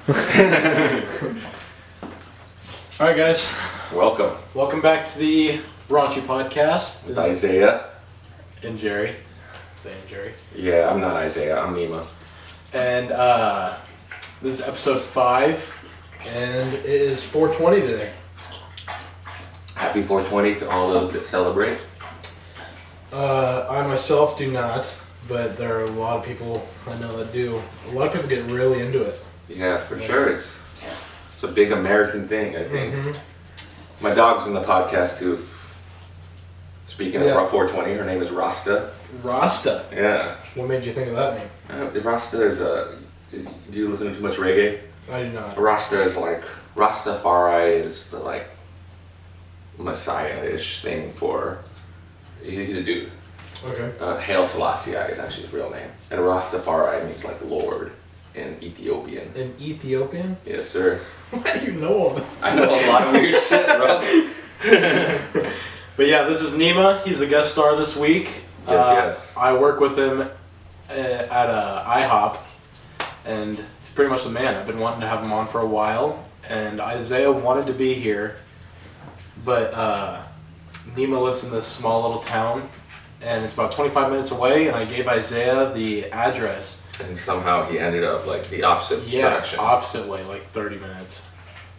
Alright guys. Welcome. Welcome back to the Raunchy podcast. With Isaiah. And Jerry. Isaiah and Jerry. Yeah, I'm not Isaiah, I'm Nima. And this is episode 5. And it is 420 today. Happy 420 to all those that celebrate. I myself do not, but there are a lot of people I know that do. A lot of people get really into it. Yeah, for sure. It's a big American thing, I think. Mm-hmm. My dog's in the podcast too. Speaking of 420, her name is Rasta. Rasta? Yeah. What made you think of that name? Rasta is do you listen to too much reggae? I do not. Rasta is like, Rastafari is the like Messiah-ish thing for, he's a dude. Okay. Haile Selassie is actually his real name. And Rastafari means like Lord in Ethiopian. In Ethiopian? Yes, sir. Why do you know all this? I know a lot of weird shit, bro. But yeah, this is Nima. He's a guest star this week. Yes. I work with him at IHOP, and he's pretty much the man. I've been wanting to have him on for a while, and Isaiah wanted to be here, but Nima lives in this small little town, and it's about 25 minutes away, and I gave Isaiah the address. And somehow he ended up like the opposite direction. Opposite way, like 30 minutes.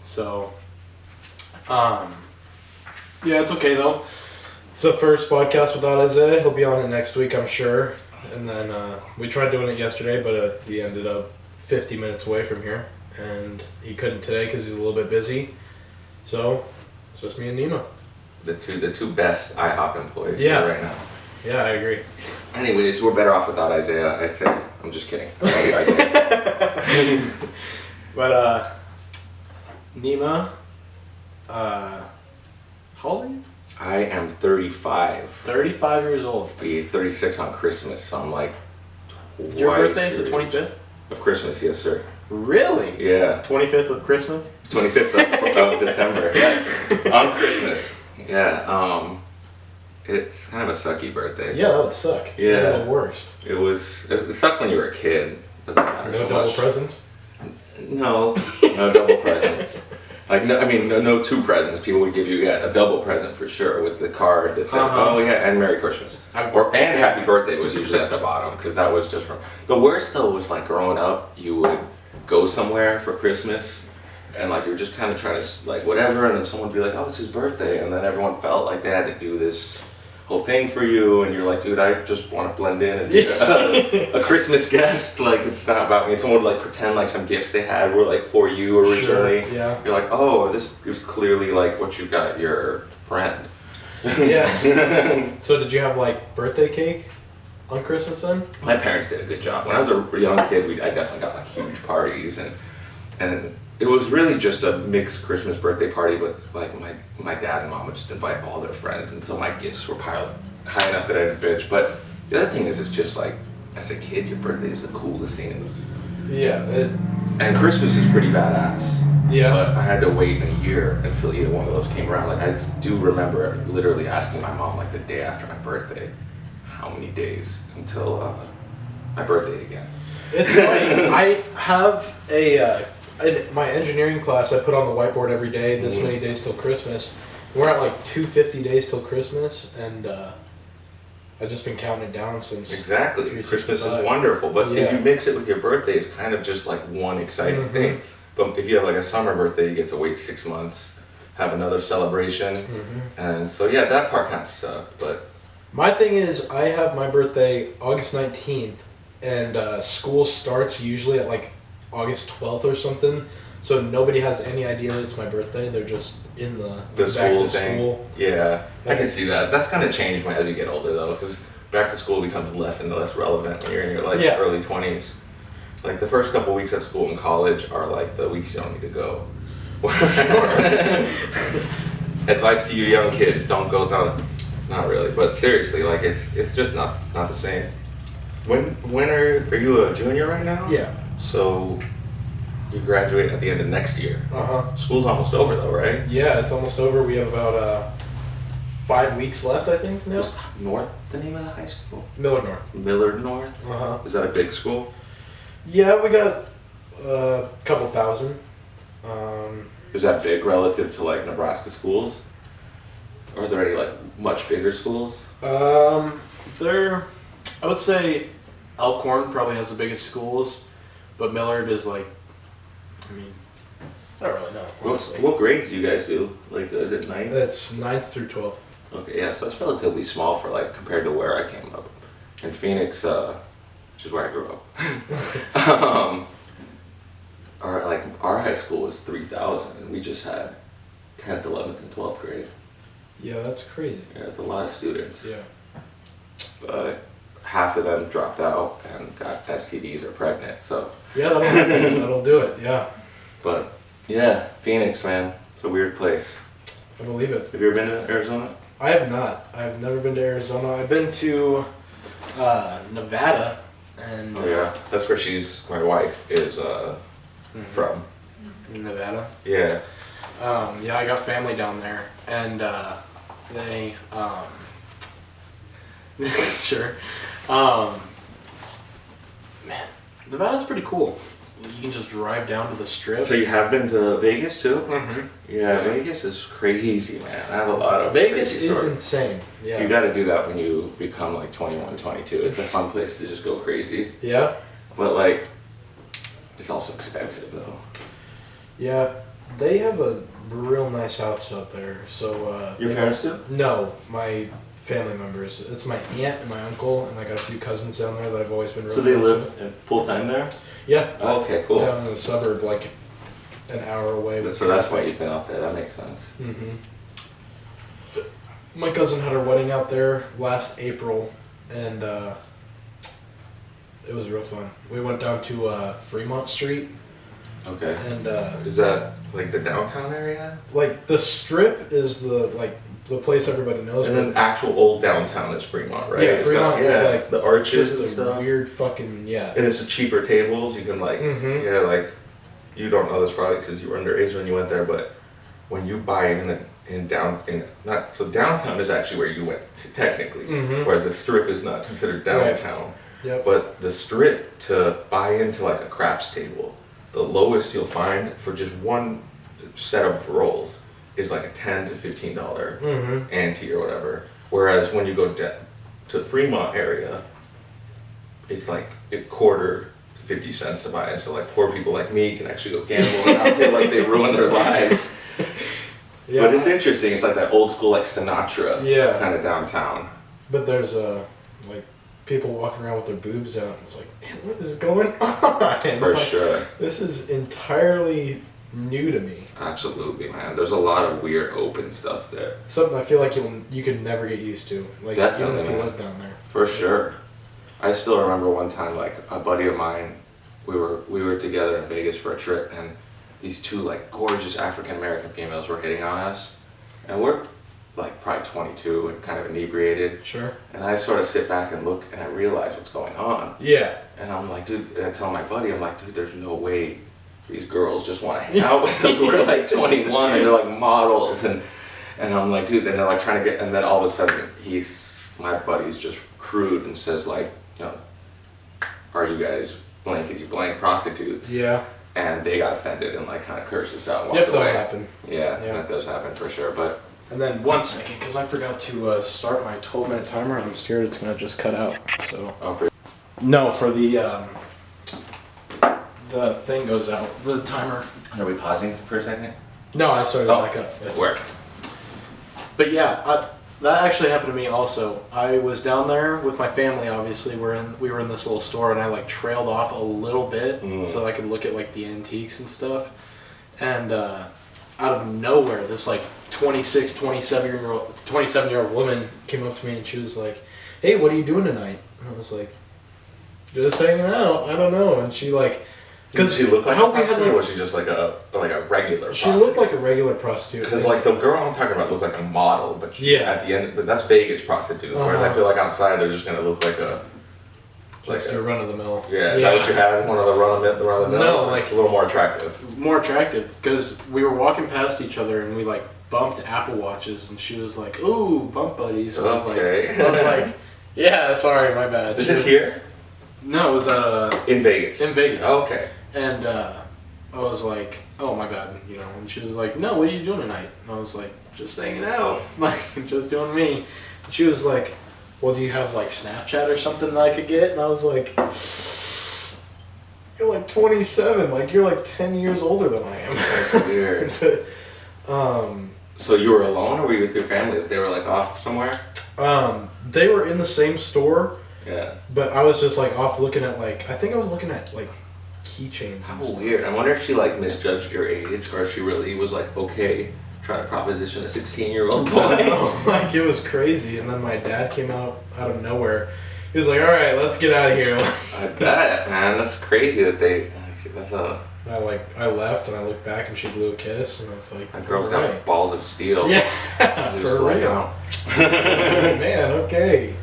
So, yeah, it's okay though. It's the first podcast without Isaiah. He'll be on it next week, I'm sure. And then we tried doing it yesterday, but he ended up 50 minutes away from here. And he couldn't today because he's a little bit busy. So, it's just me and Nima. The two best IHOP employees right now. Yeah, I agree. Anyways, we're better off without Isaiah, I'd say. I'm just kidding. I love you, Isaiah. But, Nima, how old are you? I am 35. 35 years old. I'll be 36 on Christmas, so I'm like Your birthday is the 25th? Of Christmas, yes, sir. Really? Yeah. 25th of Christmas? 25th of December, yes. On Christmas. Yeah, it's kind of a sucky birthday. Yeah, that would suck. Yeah. That'd be the worst. It sucked when you were a kid. Doesn't matter so much. No double presents? No double presents. Like, no two presents. People would give you, a double present for sure with the card that said, and Merry Christmas. And Happy Birthday was usually at the bottom, because that was just wrong. The worst, though, was like growing up, you would go somewhere for Christmas, and like you were just kind of trying to, like, whatever, and then someone would be like, oh, it's his birthday, and then everyone felt like they had to do this whole thing for you, and you're like, dude, I just want to blend in and be a Christmas guest. Like, it's not about me. And someone would like pretend like some gifts they had were like for you originally. Sure, yeah. You're like, oh, this is clearly like what you got your friend. Yeah. So did you have like birthday cake on Christmas then? My parents did a good job. When I was a young kid, I definitely got like huge parties, and it was really just a mixed Christmas birthday party, but like my dad and mom would just invite all their friends, and so my gifts were piled high enough that I didn't bitch. But the other thing is, it's just like, as a kid, your birthday is the coolest thing. Yeah. And Christmas is pretty badass. Yeah. But I had to wait a year until either one of those came around. Like, I do remember literally asking my mom, like, the day after my birthday, how many days until my birthday again. It's funny. I have in my engineering class, I put on the whiteboard every day, this many days till Christmas. We're at like 250 days till Christmas, and I've just been counting it down since. Exactly. Christmas is wonderful, but if you mix it with your birthday, it's kind of just like one exciting thing. But if you have like a summer birthday, you get to wait 6 months, have another celebration, and so yeah, that part kind of sucked. But my thing is, I have my birthday August 19th, and school starts usually at like August 12th or something, so nobody has any idea that it's my birthday. They're just in the back school to thing. school. Yeah, I can see that. That's kind of changed as you get older, though, because back to school becomes less and less relevant when you're in your like early 20s. Like the first couple weeks at school and college are like the weeks you don't need to go. Advice to you young kids: don't go. Not really, but seriously, like it's just not the same. When are you a junior right now? Yeah. So you graduate at the end of next year. School's almost over though, right? Yeah, it's almost over. We have about 5 weeks left, I think, now. Is North the name of the high school? Millard North. Millard North? Is that a big school? Yeah, we got a couple thousand 3,000. Is that big relative to like Nebraska schools? Or are there any like much bigger schools? I would say Elkhorn probably has the biggest schools, but Millard is like, I mean, I don't really know, honestly. What grades do you guys do? Like, is it 9th? It's 9th through 12th. Okay, yeah, so that's relatively small for like compared to where I came up. In Phoenix, which is where I grew up. Our high school was 3,000, and we just had 10th, 11th, and 12th grade. Yeah, that's crazy. Yeah, it's a lot of students. Yeah. But half of them dropped out and got STDs or pregnant, so. Yeah, that'll do it, yeah. But, yeah, Phoenix, man, it's a weird place. I believe it. Have you ever been to Arizona? I have not. I've never been to Arizona. I've been to Nevada, and Oh yeah, that's where my wife is from. Nevada. Yeah. Yeah, I got family down there, and they sure. Man, Nevada's pretty cool. You can just drive down to the Strip. So you have been to Vegas too? Mm-hmm. Yeah, Vegas is crazy, man. I have a lot of Vegas crazy is stories. insane. Yeah. You got to do that when you become like 21, 22. It's a fun place to just go crazy. Yeah. But like, it's also expensive though. Yeah, they have a real nice house out there. So Your parents do? No, my family members. It's my aunt and my uncle, and I got a few cousins down there that I've always been. So they live full time there? Yeah. Oh, okay, cool. Down in the suburb, like an hour away. So that's why you've been out there. That makes sense. Mm-hmm. My cousin had her wedding out there last April, and it was real fun. We went down to Fremont Street. Okay. And is that like the downtown area? Like the Strip is the place everybody knows. And then actual old downtown is Fremont, right? Yeah, Fremont is like the arches just and a stuff. weird fucking And it's the cheaper tables. You can like like you don't know this probably because you were underage when you went there, but when you buy downtown is actually where you went to, technically, whereas the Strip is not considered downtown. Right. Yep. But the Strip, to buy into like a craps table, the lowest you'll find for just one set of rolls is like a $10 to $15 ante or whatever. Whereas when you go to the Fremont area, it's like a quarter to 50 cents to buy it. So like poor people like me can actually go gamble and not feel like they ruin their lives. Yeah. But it's interesting. It's like that old school like Sinatra kind of downtown. But there's like people walking around with their boobs out, and it's like, man, what is going on? For sure. This is entirely new to me. Absolutely, man. There's a lot of weird open stuff there. Something I feel like you could never get used to. Like Definitely, even if you man. live down there. For sure. I still remember one time, like a buddy of mine, we were together in Vegas for a trip, and these two like gorgeous African American females were hitting on us, and we're like probably 22 and kind of inebriated. Sure. And I sort of sit back and look, and I realize what's going on. Yeah. And I'm like, dude, and I tell my buddy, I'm like, dude, there's no way these girls just want to hang out with us. We're like 21 and they're like models, and I'm like, dude, and they're like trying to get, and then all of a sudden my buddy's just crude and says like, you know, are you guys blankety blank prostitutes? Yeah. And they got offended and like kind of cursed us out. Yep, that'll happen. Yeah, that does happen for sure. But and then 1 second, because I forgot to start my 12-minute timer, and I'm scared it's gonna just cut out. So. No, for the thing goes out. The timer. Are we pausing for a second? No, I started back up. Yes. Work. But yeah, that actually happened to me also. I was down there with my family. Obviously, we were in this little store, and I like trailed off a little bit so I could look at like the antiques and stuff. And out of nowhere, this like 27-year-old woman came up to me, and she was like, "Hey, what are you doing tonight?" And I was like, "Just hanging out. I don't know." And she like. Did she look like a prostitute, or was she just like a regular prostitute? She looked like a regular prostitute. Because like the girl I'm talking about looked like a model, but at the end, but that's Vegas prostitutes. Whereas I feel like outside they're just gonna look like a run of the mill. Yeah, is that what you had? One of the run of the mill? No, like a little more attractive. More attractive, because we were walking past each other and we like bumped Apple Watches, and she was like, "Ooh, bump buddies." So I was like, "Yeah, sorry, my bad." Is this here? No, it was in Vegas. In Vegas. Oh, okay. And I was like, oh my god, you know, and she was like, no, what are you doing tonight? And I was like, just hanging out, like, just doing me. And she was like, well, do you have like Snapchat or something that I could get? And I was like, you're like 27, like you're like 10 years older than I am. That's weird. But, so you were alone, or were you with your family? They were like off somewhere? they were in the same store. Yeah. But I was just like off looking at like, I think I was looking at like keychains. How weird. I wonder if she like misjudged your age, or if she really was like, okay, trying to proposition a 16-year-old boy. Like it was crazy. And then my dad came out of nowhere. He was like, all right, let's get out of here. I bet, man. That's crazy that that's a... I left and I looked back and she blew a kiss and I was like, that girl's got like balls of steel. Yeah, for real. Man, okay.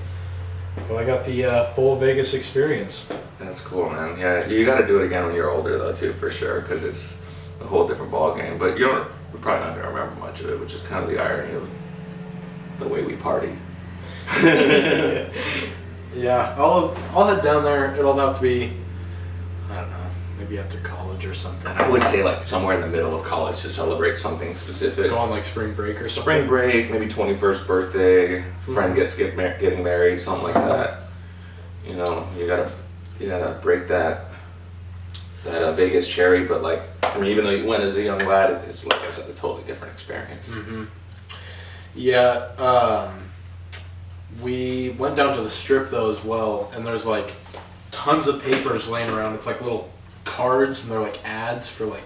But I got the full Vegas experience. That's cool, man. Yeah, you got to do it again when you're older, though, too, for sure, because it's a whole different ball game. But you're probably not going to remember much of it, which is kind of the irony of the way we party. Yeah, I'll head down there. It'll have to be, I don't know, maybe after college or something. I would say like somewhere in the middle of college to celebrate something specific. Go on like spring break or something. Spring break, maybe 21st birthday, friend getting married, something like that. You know, you gotta break that Vegas cherry. But like, I mean, even though you went as a young lad, it's like I said, a totally different experience. Mm-hmm. Yeah. We went down to the strip though as well, and there's like tons of papers laying around. It's like little cards, and they're like ads for like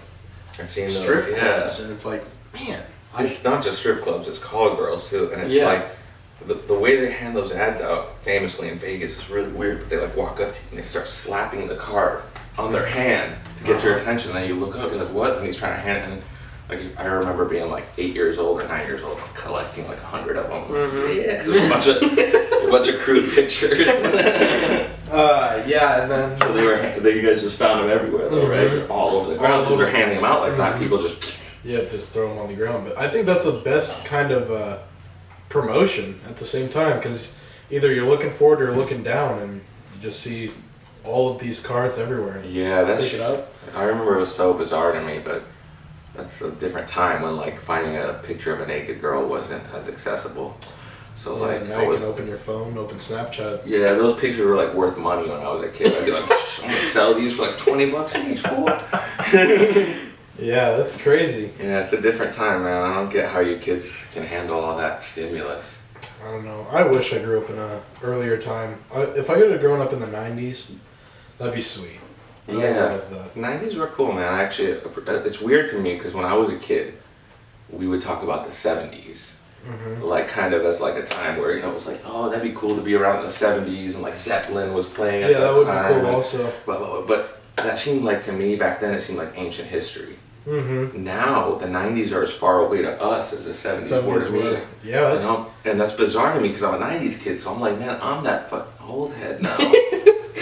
I've seen strip those, clubs, and it's like, man, it's not just strip clubs; it's call girls too, and it's Yeah. like the way they hand those ads out, famously in Vegas, is really weird. But they like walk up to you and they start slapping the card on their hand to get your attention. And then you look up, you're like, what? And he's trying to hand and. Like, I remember being like 8 years old or 9 years old, collecting like 100 of them. Mm-hmm. Yeah, because it was a bunch of crude pictures. Yeah, and then So you guys just found them everywhere, though, right? They're all over the ground because they're handing them out like that. People just just throw them on the ground. But I think that's the best kind of promotion at the same time, because either you're looking forward or looking down, and you just see all of these cards everywhere. Yeah, that's. Pick it up. I remember it was so bizarre to me, but. That's a different time when like finding a picture of a naked girl wasn't as accessible. So Yeah, like now you can open your phone, open Snapchat. Yeah, those pictures were like worth money when I was a kid. I'd be like, I'm gonna sell these for like $20 each for. Yeah, that's crazy. Yeah, it's a different time, man. I don't get how you kids can handle all that stimulus. I don't know. I wish I grew up in a earlier time. If I could have grown up in the 90s, that'd be sweet. Yeah, 90s were cool, man. Actually, it's weird to me because when I was a kid, we would talk about the 70s, like kind of as like a time where, you know, it was like, oh, that'd be cool to be around in the 70s, and like Zeppelin was playing at that time. Yeah, that would be cool also. But that seemed like, to me, back then, it seemed like ancient history. Mm-hmm. Now, the 90s are as far away to us as the 70s were to me. Yeah, that's... You know? And that's bizarre to me because I'm a 90s kid, so I'm like, man, I'm that fucking old head now.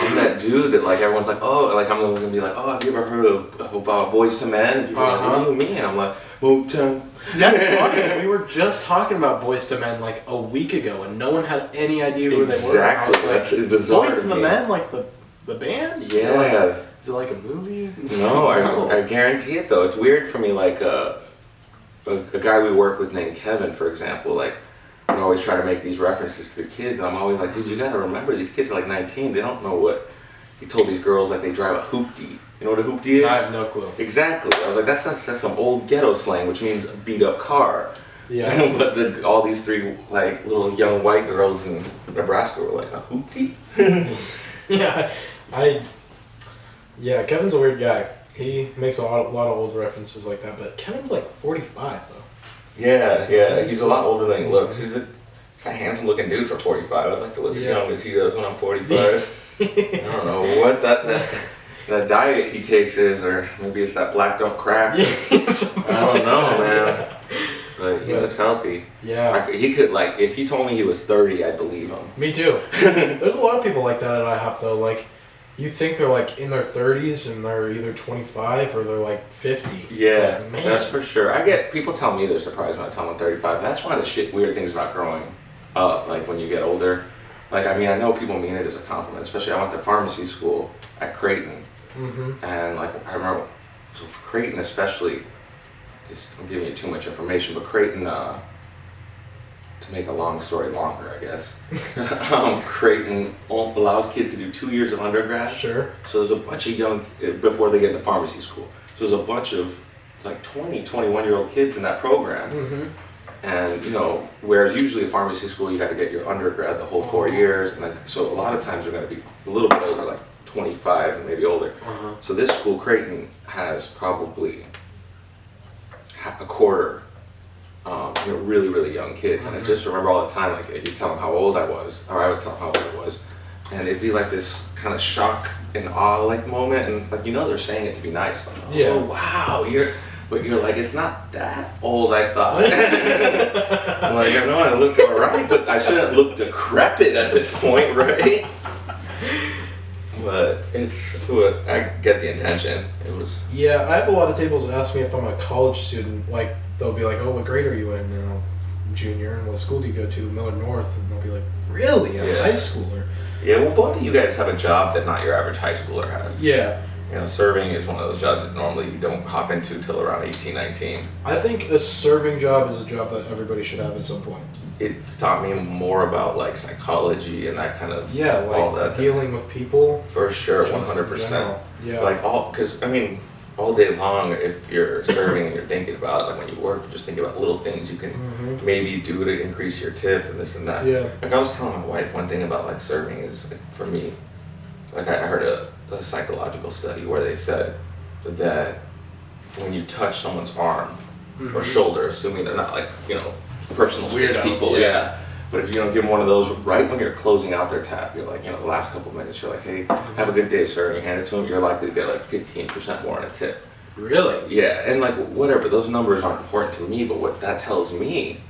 I'm that dude that like everyone's like, oh, like I'm gonna be like, oh, have you ever heard of Boys to Men? And people are like, what do you mean? And I'm like, Motown. That's funny. We were just talking about Boys to Men like a week ago, and no one had any idea who they were. Exactly. That's bizarre. Boys to Men, like the band? Yeah. Like, is it like a movie? No, I guarantee it though. It's weird for me. Like a guy we work with named Kevin, for example, like. We always try to make these references to the kids, and I'm always like, dude, you gotta remember, these kids are like 19, they don't know what. He told these girls like they drive a hoopty. You know what a hoopty is? I have no clue. Exactly. I was like, that's some old ghetto slang, which means beat up car. Yeah. But all these three like little young white girls in Nebraska were like, a hoopty? Yeah, Kevin's a weird guy. He makes a lot of old references like that, but Kevin's like 45 though. Yeah, he's a lot older than he looks. He's a handsome looking dude for 45. I'd like to look as young as he does when I'm 45. I don't know what that diet he takes is, or maybe it's that black don't crack. I don't know, man. But he looks healthy. Yeah. He could, like, if he told me he was 30, I'd believe him. Me too. There's a lot of people like that at IHOP though. Like, you think they're like in their 30s and they're either 25 or they're like 50. Yeah, like, man. That's for sure. I get people tell me they're surprised when I tell them I'm 35. That's one of the weird things about growing up. Like when you get older. Like, I mean, I know people mean it as a compliment. Especially I went to pharmacy school at Creighton, and like I remember So for Creighton especially, I'm giving you too much information, but Creighton, to make a long story longer, I guess, Creighton allows kids to do 2 years of undergrad. Sure. So there's a bunch of before they get into pharmacy school. So there's a bunch of like 20, 21-year-old kids in that program. And, you know, whereas usually at pharmacy school you got to get your undergrad the whole 4 years, and then, so a lot of times they're going to be a little bit older, like 25 and maybe older. So this school, Creighton, has probably a quarter, you know, really, really young kids. And I just remember all the time, like, you tell them how old I was, or I would tell them how old I was, and it'd be like this kind of shock and awe like moment, and like, you know, they're saying it to be nice. Like, oh wow, but you're like, it's not that old, I thought. I'm like, I know I look alright, but I shouldn't look decrepit at this point, right? But I get the intention. It was. Yeah, I have a lot of tables ask me if I'm a college student. Like, they'll be like, "Oh, what grade are you in?" You know, junior. And what school do you go to? Miller North. And they'll be like, "Really? I'm a high schooler." Yeah, well, both of you guys have a job that not your average high schooler has. Yeah. You know, serving is one of those jobs that normally you don't hop into till around 18, 19. I think a serving job is a job that everybody should have at some point. It's taught me more about like psychology and that kind of all that dealing with people. For sure, 100%. Yeah. Like because I mean, all day long, if you're serving and you're thinking about it, like when you work, you're just thinking about little things you can maybe do to increase your tip and this and that. Yeah. Like I was telling my wife, one thing about like serving is like, for me, like I heard a psychological study where they said that when you touch someone's arm or shoulder, assuming they're not like, you know, personal space people, but if you don't give them one of those right when you're closing out their tab, you're like, you know, the last couple minutes, you're like, hey, have a good day, sir, and you hand it to them, you're likely to get like 15% more in a tip. Really? Yeah, and like whatever, those numbers aren't important to me, but what that tells me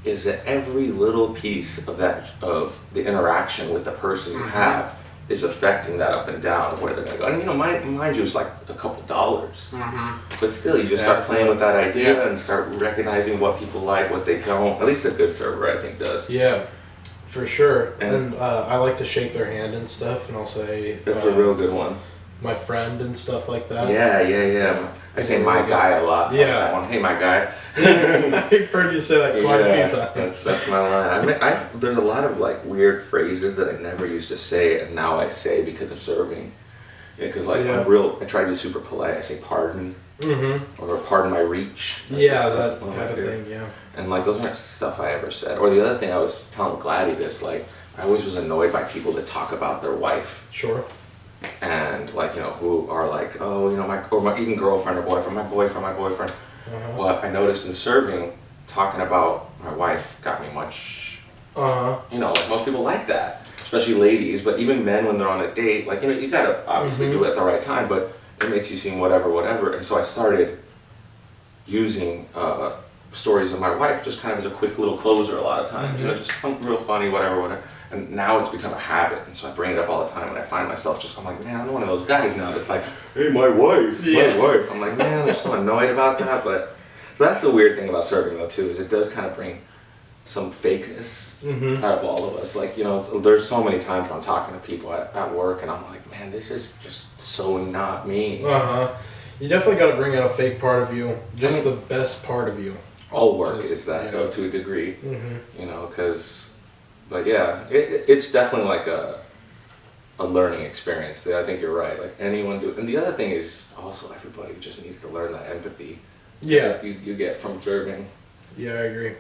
is that every little piece of the interaction with the person you have is affecting that up and down of where they're going to go. And you know, mind you, it's like a couple dollars. But still, you just start playing with that idea and start recognizing what people like, what they don't. At least a good server, I think, does. Yeah, for sure. And I like to shake their hand and stuff, and I'll say... That's a real good one. My friend and stuff like that. Yeah. I say my guy a lot. Yeah. That one. Hey, my guy. I've heard you say that quite a few times. That's my line. I mean, there's a lot of like weird phrases that I never used to say, and now I say because of serving. Yeah, because like I try to be super polite. I say pardon, or pardon my reach. That type of thing. Yeah. And like those aren't stuff I ever said. Or the other thing I was telling Gladdy this, like I always was annoyed by people that talk about their wife. Sure. And like, you know, who are like, oh, you know, my even girlfriend or boyfriend, my boyfriend. What I noticed in serving, talking about my wife got me much, you know, like most people like that, especially ladies, but even men when they're on a date, like, you know, you gotta obviously do it at the right time, but it makes you seem whatever. And so I started using stories of my wife just kind of as a quick little closer a lot of times, you know, just something real funny, whatever. And now it's become a habit, and so I bring it up all the time, and I find myself I'm like, man, I'm one of those guys now that's like, hey, my wife. I'm like, man, I'm so annoyed about that, but so that's the weird thing about serving though too, is it does kind of bring some fakeness out of all of us. Like, you know, there's so many times when I'm talking to people at work, and I'm like, man, this is just so not me. You definitely got to bring out a fake part of you, just the best part of you. All work is that though, to a degree, you know, because. But yeah, it's definitely like a learning experience. I think you're right. Like anyone do, and the other thing is also everybody just needs to learn that empathy. Yeah, you get from serving. Yeah, I agree.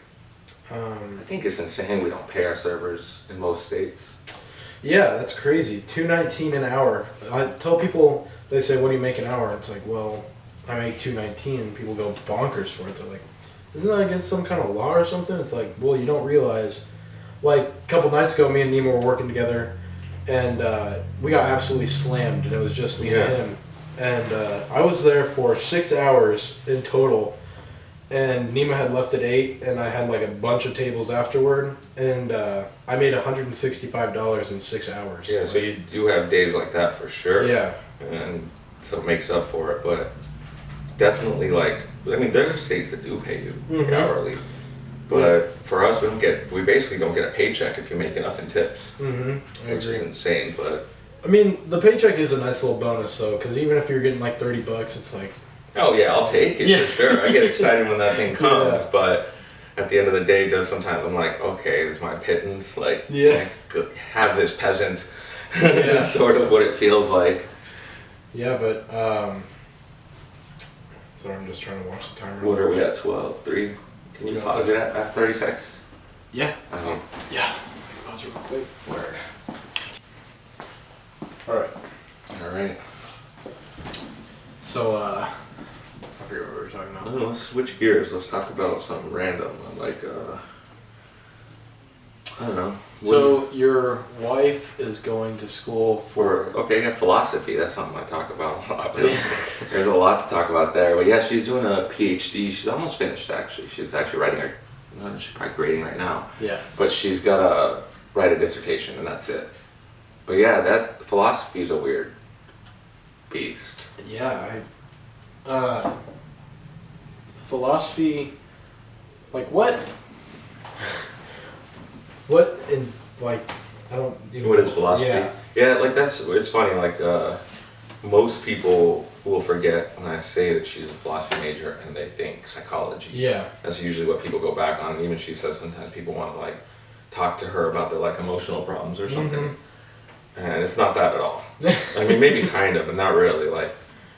I think it's insane we don't pay our servers in most states. Yeah, that's crazy. $2.19 an hour. I tell people, they say, "What do you make an hour?" It's like, well, I make $2.19. People go bonkers for it. They're like, "Isn't that against some kind of law or something?" It's like, well, you don't realize. Like, a couple nights ago, me and Nima were working together, and we got absolutely slammed, and it was just me and him. And I was there for 6 hours in total, and Nima had left at 8, and I had, like, a bunch of tables afterward, and I made $165 in 6 hours. Yeah, so you do have days like that for sure. Yeah. And so it makes up for it, but definitely, like, I mean, there are states that do pay you hourly. But for us, we basically don't get a paycheck if you make enough in tips, which is insane. But I mean, the paycheck is a nice little bonus though, because even if you're getting like $30, it's like Oh yeah, I'll take it for sure. I get excited when that thing comes, but at the end of the day, sometimes I'm like, okay, is my pittance like? I could have this peasant. That's sort of what it feels like. Yeah, but sorry, I'm just trying to watch the timer. What are we at? 12, 3. Can you pause it at 36? Yeah. Yeah. Pause it real quick. Word. All right. So I forget what we were talking about. Let's switch gears. Let's talk about something random. Like I don't know. So your wife is going to school for philosophy. That's something I talk about a lot. There's a lot to talk about there. But yeah, she's doing a PhD. She's almost finished actually. She's actually writing her. She's probably grading right now. Yeah. But she's got to write a dissertation, and that's it. But yeah, that philosophy is a weird beast. Yeah, philosophy, like what in, like, I don't even What is philosophy? Yeah, like it's funny, like most people will forget when I say that she's a philosophy major and they think psychology. Yeah. That's usually what people go back on, and even she says sometimes people want to like talk to her about their like emotional problems or something. And it's not that at all. I mean, maybe kind of, but not really. Like,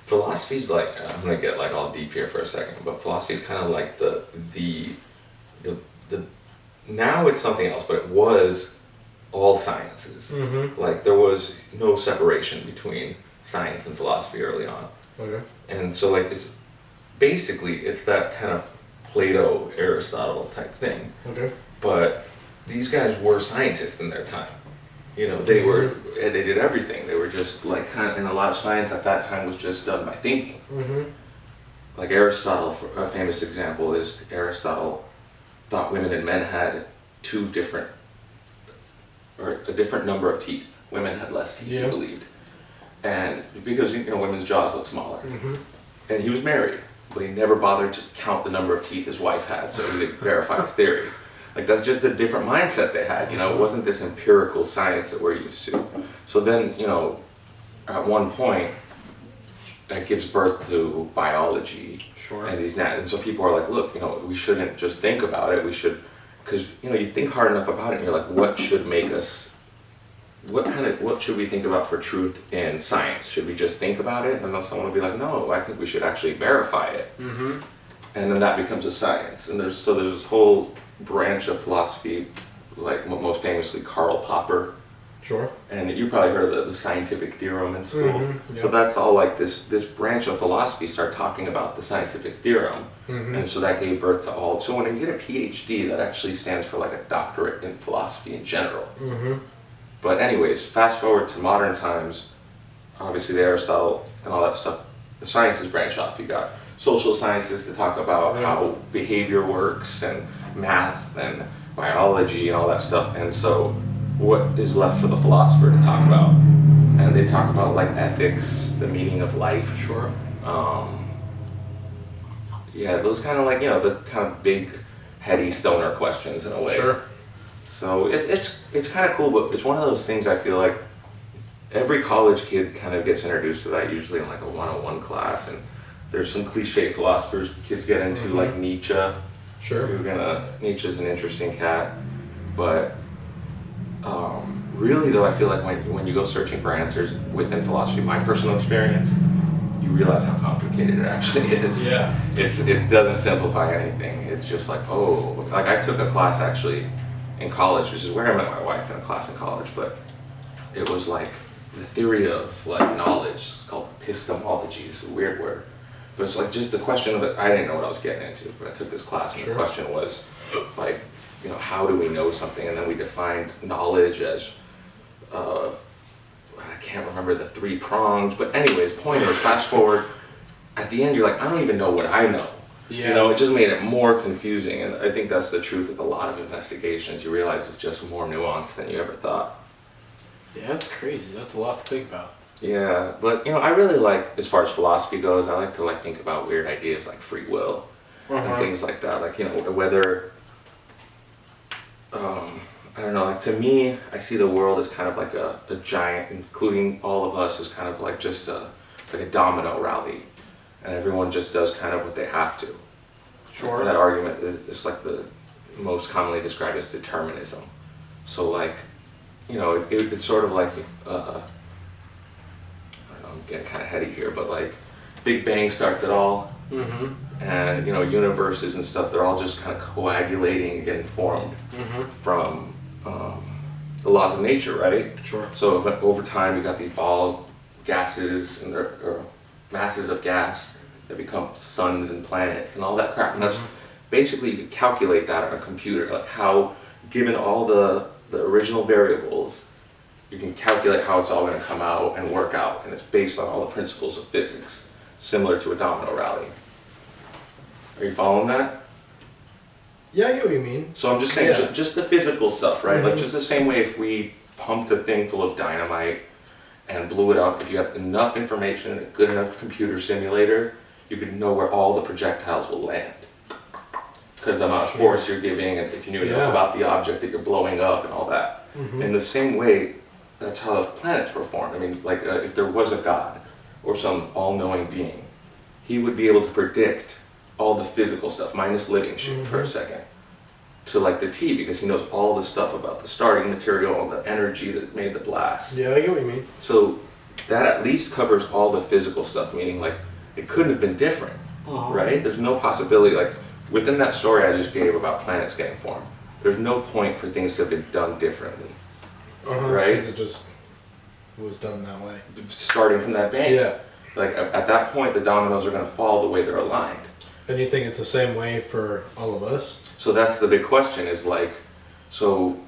philosophy's like, I'm gonna get like all deep here for a second, but philosophy's kind of like the now it's something else, but it was all sciences. Like, there was no separation between science and philosophy early on. Okay. And so like, it's that kind of Plato, Aristotle type thing. Okay. But these guys were scientists in their time. You know, they did everything. They were just like and a lot of science at that time was just done by thinking. Like Aristotle, a famous example is Aristotle thought women and men had a different number of teeth. Women had less teeth, he believed. And because, women's jaws look smaller. And he was married, but he never bothered to count the number of teeth his wife had so he could verify the theory. Like, that's just a different mindset they had, It wasn't this empirical science that we're used to. So then, at one point, it gives birth to biology. Sure. And so people are like, look, we shouldn't just think about it. We should, because, you think hard enough about it and you're like, what should we think about for truth in science? Should we just think about it? And then someone will be like, no, I think we should actually verify it. And then that becomes a science. And there's this whole branch of philosophy, like most famously Karl Popper. Sure. And you probably heard of the scientific theorem in school. Yeah. So that's all like this branch of philosophy started talking about the scientific theorem. And so that gave birth to all. So when you get a PhD, that actually stands for like a doctorate in philosophy in general. But anyways, fast forward to modern times, obviously the Aristotle and all that stuff, the sciences branch off. You got social sciences to talk about how behavior works, and math and biology and all that stuff. And so what is left for the philosopher to talk about? And they talk about like ethics, the meaning of life. Sure. Those kind of like, the kind of big heady stoner questions in a way. Sure. So it's kind of cool, but it's one of those things I feel like every college kid kind of gets introduced to that, usually in like a 101 class. And there's some cliche philosophers kids get into, like Nietzsche. Sure. Nietzsche's an interesting cat, but really though, I feel like when you go searching for answers within philosophy, my personal experience, you realize how complicated it actually is. Yeah. It doesn't simplify anything. It's just like, like I took a class actually in college, which is where I met my wife, in a class in college, but it was like the theory of like knowledge. It's called epistemology. It's a weird word. But it's like just the question of it. I didn't know what I was getting into, but I took this class and the question was like, how do we know something? And then we defined knowledge as, I can't remember the 3 prongs, but anyways, point is, fast forward, at the end you're like, I don't even know what I know. It just made it more confusing, and I think that's the truth with a lot of investigations. You realize it's just more nuanced than you ever thought. Yeah, that's crazy. That's a lot to think about. Yeah, but I really like, as far as philosophy goes, I like to like think about weird ideas like free will and things like that. Like, whether, I don't know, like to me, I see the world as kind of like a giant, including all of us, as kind of like just like a domino rally. and everyone just does kind of what they have to. Sure. That argument is it's like the most commonly described as determinism. So like, you know, it's sort of like, I don't know, I'm getting kind of heady here, but like Big Bang starts it all, and you know, universes and stuff, they're all just kind of coagulating and getting formed from the laws of nature, right? Sure. So if, over time you got these ball gases and or masses of gas that become suns and planets and all that crap, and that's basically, you can calculate that on a computer, like how, given all the original variables, you can calculate how it's all going to come out and work out, and it's based on all the principles of physics, similar to a domino rally. Are you following that? Yeah, I get what you mean. So I'm just saying, just the physical stuff, right? Like just the same way if we pumped a thing full of dynamite and blew it up, if you had enough information and a good enough computer simulator, you could know where all the projectiles will land. Because the amount of force you're giving, and if you knew enough about the object that you're blowing up and all that. In the same way, that's how the planets were formed. I mean, like if there was a god or some all-knowing being, he would be able to predict all the physical stuff, minus living shit for a second, to like the T, because he knows all the stuff about the starting material and the energy that made the blast. Yeah, I get what you mean. So that at least covers all the physical stuff, meaning like it couldn't have been different, right? There's no possibility, like within that story I just gave about planets getting formed, there's no point for things to have been done differently, right? Because it was done that way. Starting from that bang. Yeah. Like at that point, the dominoes are going to fall the way they're aligned. And you think it's the same way for all of us? So that's the big question, is like, so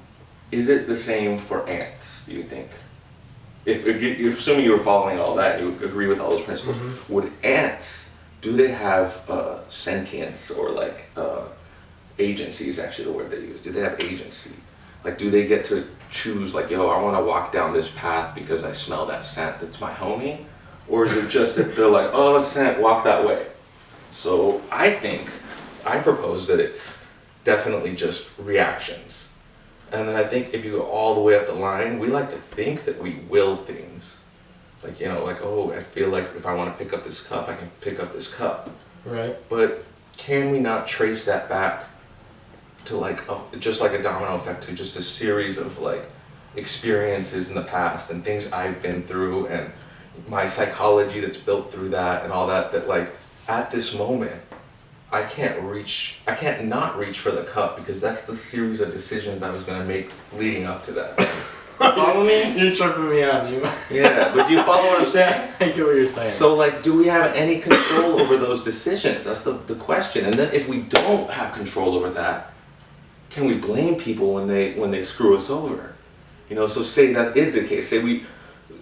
is it the same for ants, do you think? If assuming you were following all that, you agree with all those principles, would ants, do they have sentience, or like agency is actually the word they use? Do they have agency? Like, do they get to choose, like, yo, I want to walk down this path because I smell that scent, that's my homie? Or is it just that they're like, oh, it's scent, walk that way? So I propose that it's definitely just reactions. And then I think if you go all the way up the line, we like to think that we will things. Like, you know, like, oh, I feel like if I want to pick up this cup, I can pick up this cup. Right. But can we not trace that back to like, just like a domino effect, to just a series of like experiences in the past and things I've been through and my psychology that's built through that and all that, that like at this moment, I can't not reach for the cup because that's the series of decisions I was going to make leading up to that. Follow me? You're tripping me out, you. Yeah, but do you follow what I'm saying? I get what you're saying. So like, do we have any control over those decisions? That's the question. And then if we don't have control over that, can we blame people when they screw us over? You know, so say that is the case. Say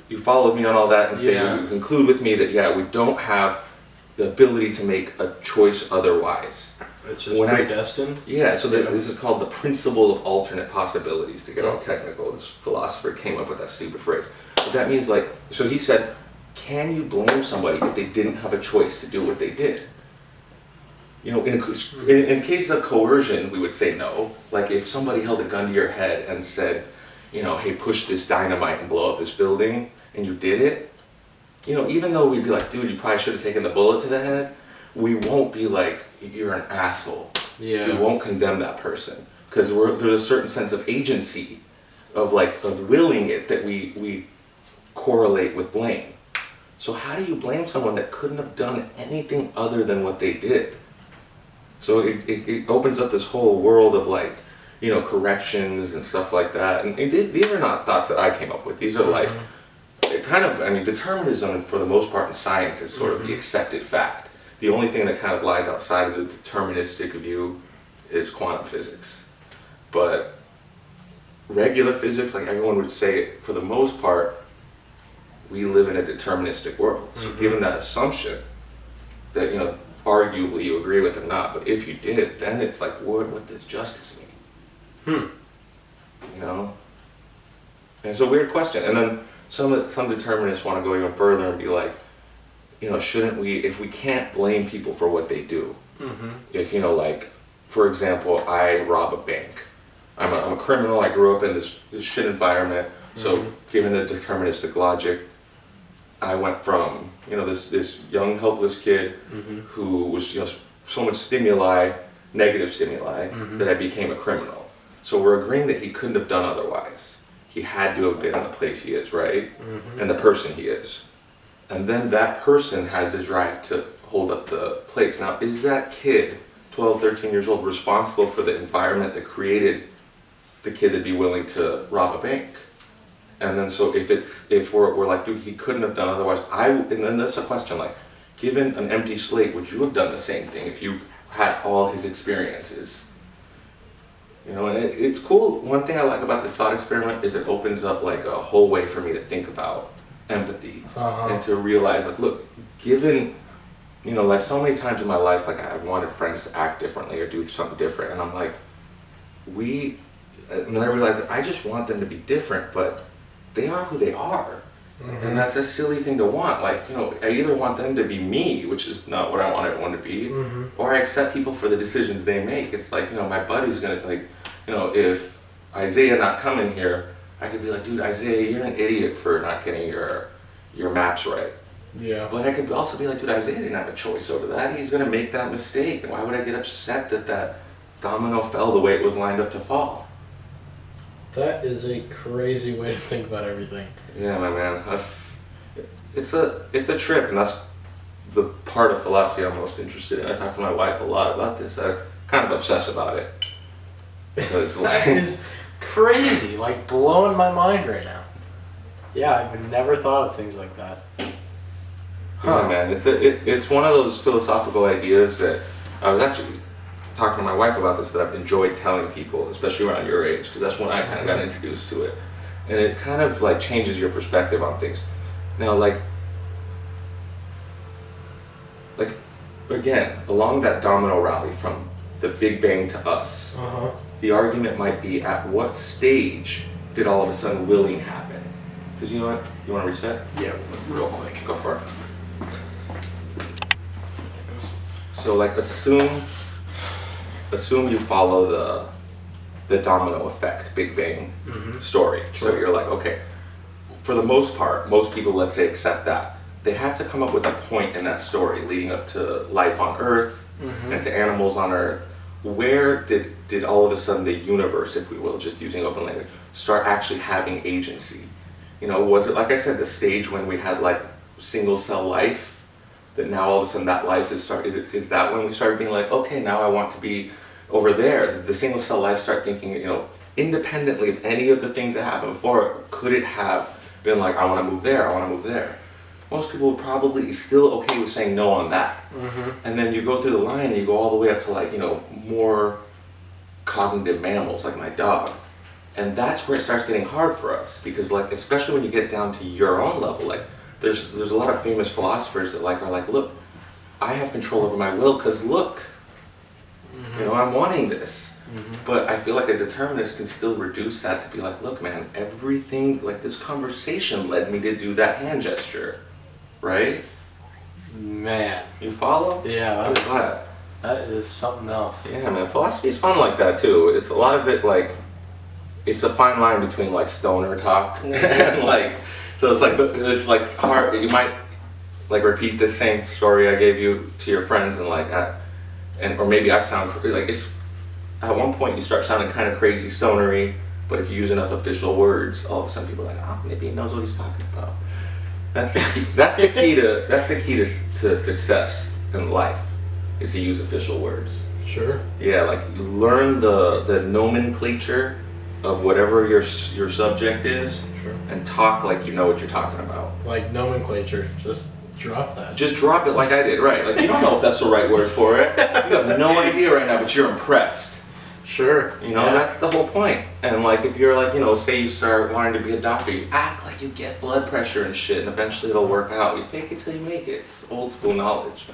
you followed me on all that and say you conclude with me that we don't have the ability to make a choice otherwise. It's just predestined? So this is called the principle of alternate possibilities, to get all technical. This philosopher came up with that stupid phrase. But that means like, so he said, can you blame somebody if they didn't have a choice to do what they did? You know, in cases of coercion, we would say no. Like if somebody held a gun to your head and said, you know, hey, push this dynamite and blow up this building, and you did it, you know, even though we'd be like, dude, you probably should have taken the bullet to the head, we won't be like, you're an asshole. Yeah. We won't condemn that person. Because there's a certain sense of agency, of willing it, that we correlate with blame. So how do you blame someone that couldn't have done anything other than what they did? So it opens up this whole world of like, you know, corrections and stuff like that. And these are not thoughts that I came up with. These are like, kind of, I mean, determinism for the most part in science is sort of the accepted fact. The only thing that kind of lies outside of the deterministic view is quantum physics. But regular physics, like everyone would say, for the most part, we live in a deterministic world. So given that assumption, that, you know, arguably you agree with or not, but if you did, then it's like, what does justice mean? You know? And it's a weird question. And then some determinists want to go even further and be like, you know, shouldn't we, if we can't blame people for what they do, if, you know, like, for example, I rob a bank. I'm a criminal, I grew up in this shit environment, so given the deterministic logic, I went from, this young helpless kid who was so much stimuli, negative stimuli, that I became a criminal. So we're agreeing that he couldn't have done otherwise. He had to have been in the place he is, right? And the person he is. And then that person has the drive to hold up the place. Now, is that kid, 12, 13 years old, responsible for the environment that created the kid to be willing to rob a bank? And then so if we're like, dude, he couldn't have done otherwise, and then that's a question, like, given an empty slate, would you have done the same thing if you had all his experiences? And it's cool. One thing I like about this thought experiment is it opens up like a whole way for me to think about empathy and to realize, like, look, given, like so many times in my life, like I've wanted friends to act differently or do something different, and I'm like, and then I realized that I just want them to be different, but they are who they are. And that's a silly thing to want. Like, I either want them to be me, which is not what I want everyone to be, or I accept people for the decisions they make. It's like, my buddy's gonna, like, if Isaiah not coming here, I could be like, dude, Isaiah, you're an idiot for not getting your maps right. Yeah. But I could also be like, dude, Isaiah didn't have a choice over that. He's gonna make that mistake. And why would I get upset that domino fell the way it was lined up to fall? That is a crazy way to think about everything. Yeah, my man. It's a trip, and that's the part of philosophy I'm most interested in. I talk to my wife a lot about this. I kind of obsess about it. Because that is crazy, like blowing my mind right now. Yeah, I've never thought of things like that. Yeah, man. It's one of those philosophical ideas that I was actually talking to my wife about this, that I've enjoyed telling people, especially around your age, because that's when I kind of got introduced to it. And it kind of like changes your perspective on things. Now, like again, along that domino rally from the Big Bang to us, the argument might be, at what stage did all of a sudden willing happen? Because you know what? You want to reset? Yeah, real quick. Go for it. So like assume you follow the domino effect, Big Bang story. So you're like, okay, for the most part, most people, let's say, accept that. They have to come up with a point in that story leading up to life on Earth and to animals on Earth. Where did all of a sudden the universe, if we will, just using open language, start actually having agency? Was it, like I said, the stage when we had like single cell life? That now all of a sudden that life is that when we started being like, okay, now I want to be over there? Did the single cell life start thinking, independently of any of the things that happened before? Could it have been like, I want to move there, I want to move there? Most people would probably be still okay with saying no on that. And then you go through the line and you go all the way up to like, more cognitive mammals like my dog. And that's where it starts getting hard for us, because like, especially when you get down to your own level, like there's a lot of famous philosophers that like are like, look, I have control over my will because look, I'm wanting this. But I feel like a determinist can still reduce that to be like, look, man, everything, like this conversation led me to do that hand gesture, right? Man. You follow? Yeah, that is something else. Yeah, man, philosophy's fun like that too. It's a lot of it like, it's a fine line between like stoner talk and like, so it's like hard. You might like repeat the same story I gave you to your friends, and like, or maybe I sound like it's. At one point, you start sounding kind of crazy stonery, but if you use enough official words, all of a sudden people are like, oh, maybe he knows what he's talking about. That's the key. That's the key to success in life, is to use official words. Sure. Yeah, like you learn the nomenclature of whatever your subject is. Sure. And talk like you know what you're talking about. Like nomenclature, just drop that. Just drop it like I did, right? Like you don't know if that's the right word for it. You have no idea right now, but you're impressed. Sure. That's the whole point. And like if you're like, say you start wanting to be a doctor, you act like you get blood pressure and shit, and eventually it'll work out. You fake it till you make it. It's old school knowledge.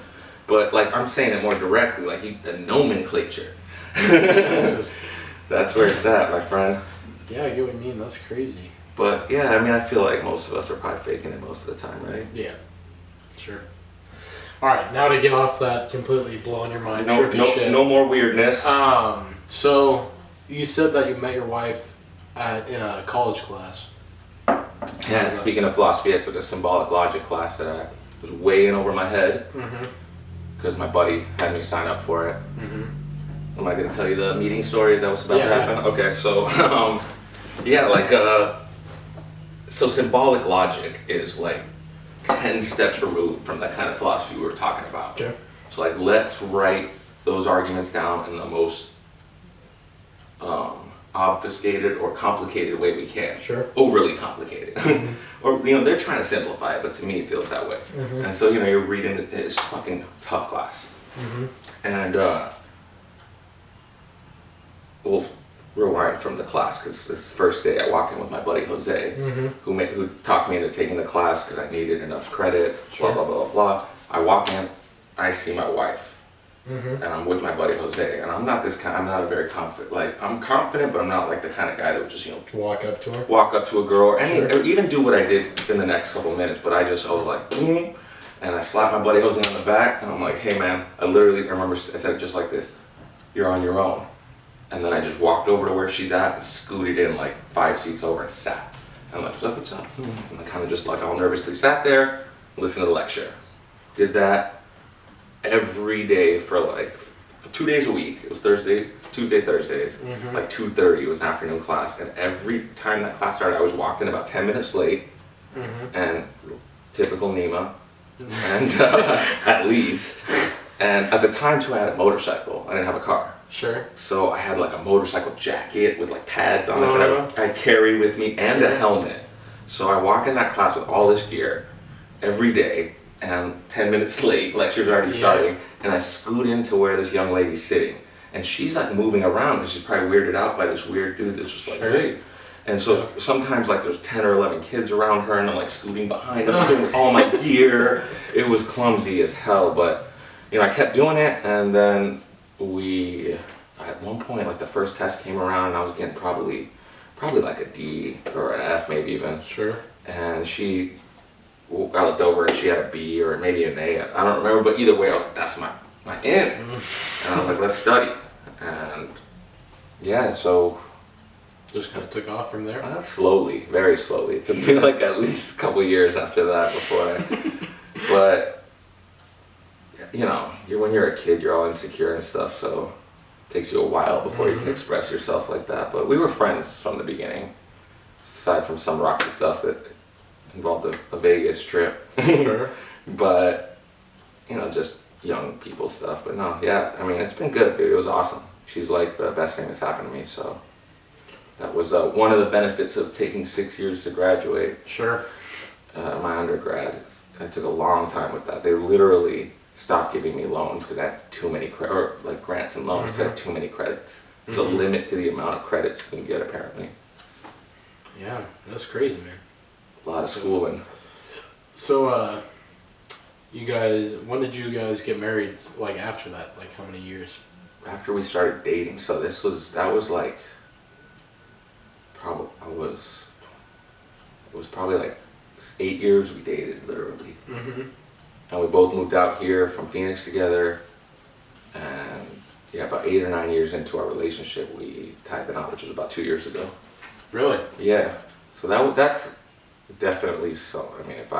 But like I'm saying it more directly, like the nomenclature. That's where it's at, my friend. Yeah, I get what you mean. That's crazy. But yeah, I mean, I feel like most of us are probably faking it most of the time, right? Yeah, sure. All right, now to get off that completely blowing your mind, shit. No more weirdness. So you said that you met your wife in a college class. Yeah, speaking of philosophy, I took a symbolic logic class that I was way in over my head because my buddy had me sign up for it. Am I going to tell you the meeting stories that was about to happen? Yeah. Okay, so so symbolic logic is like 10 steps removed from that kind of philosophy we were talking about. Okay. So like, let's write those arguments down in the most obfuscated or complicated way we can. Sure. Overly complicated. Or, they're trying to simplify it, but to me it feels that way. And so, you're reading it's fucking tough class. And, we'll rewind from the class, because this first day I walk in with my buddy Jose, who talked me into taking the class because I needed enough credits, blah, blah, blah, blah. I walk in, I see my wife. And I'm with my buddy Jose, and I'm not a very confident, I'm confident, but I'm not like the kind of guy that would just, walk up to her? Walk up to a girl, or even do what I did in the next couple of minutes, but I was like, boom, and I slapped my buddy Jose on the back, and I'm like, hey man, I remember I said it just like this, you're on your own. And then I just walked over to where she's at and scooted in like 5 seats over and sat. And I'm like, what's up? And I kind of just like all nervously sat there, listened to the lecture. Did that every day for like 2 days a week. It was Tuesday, Thursdays. Like 2:30 was an afternoon class. And every time that class started, I was walked in about 10 minutes late. And typical Nima. And at least. And at the time too, I had a motorcycle. I didn't have a car. Sure. So I had like a motorcycle jacket with like pads on it that I carry with me, and a helmet. So I walk in that class with all this gear every day, and 10 minutes late, lecture's already starting, and I scoot into where this young lady's sitting. And she's like moving around because she's probably weirded out by this weird dude that's just like, hey. And so sometimes like there's 10 or 11 kids around her, and I'm like scooting behind them with all my gear. It was clumsy as hell, but I kept doing it, and then at one point, like the first test came around, and I was getting probably like a D or an F, maybe even. Sure. And I looked over and she had a B or maybe an A. I don't remember, but either way, I was like, that's my in. And I was like, let's study. And so just kind of took off from there. Slowly, very slowly. It took me like at least a couple years after that before but. When you're a kid, you're all insecure and stuff, so it takes you a while before you can express yourself like that. But we were friends from the beginning, aside from some rocky stuff that involved a Vegas trip. Sure. But, just young people stuff. But no, it's been good, dude. It was awesome. She's like the best thing that's happened to me, so that was one of the benefits of taking 6 years to graduate. Sure. My undergrad. I took a long time with that. They literally stopped giving me loans because I had too many grants and loans because I had too many credits. There's a limit to the amount of credits you can get, apparently. Yeah, that's crazy, man. A lot of schooling. So, when did you guys get married? Like after that, like how many years? After we started dating. So that was like, it was probably like 8 years we dated, literally. And we both moved out here from Phoenix together, and about 8 or 9 years into our relationship, we tied the knot, which was about 2 years ago. Really? Yeah. So that's definitely so. If